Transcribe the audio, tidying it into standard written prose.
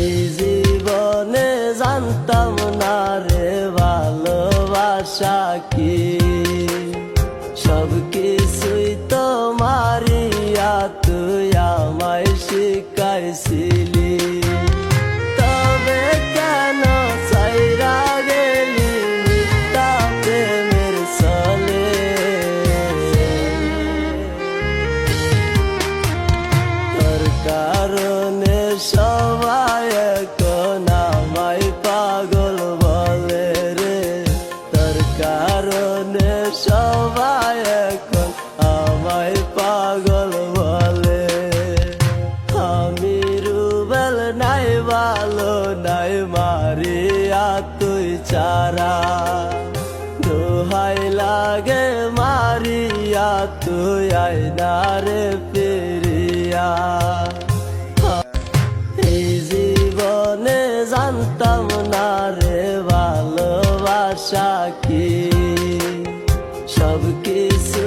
এই জীবনে জানতাম না রে ভালোবাসা কি, সব কিছুই তো মারিয়া তুই আমায় শিখাইছিলি। তবে কেন চাইরা গেলি মিথ্যা প্রেমের ছলে, তোর কারণে সবাই এখন আমায় পাগল বলে রে, তোর কারণে সবাই এখন আমায় পাগল বলে। আমি রুবেল নাই ভালো নাই মারিয়া তুই চারা, দোহাই লাগে মারিয়া তুই আইনা রে ফিরিয়া। এই জীবনে জানতাম না রে ভালোবাসা কি, সব কিছু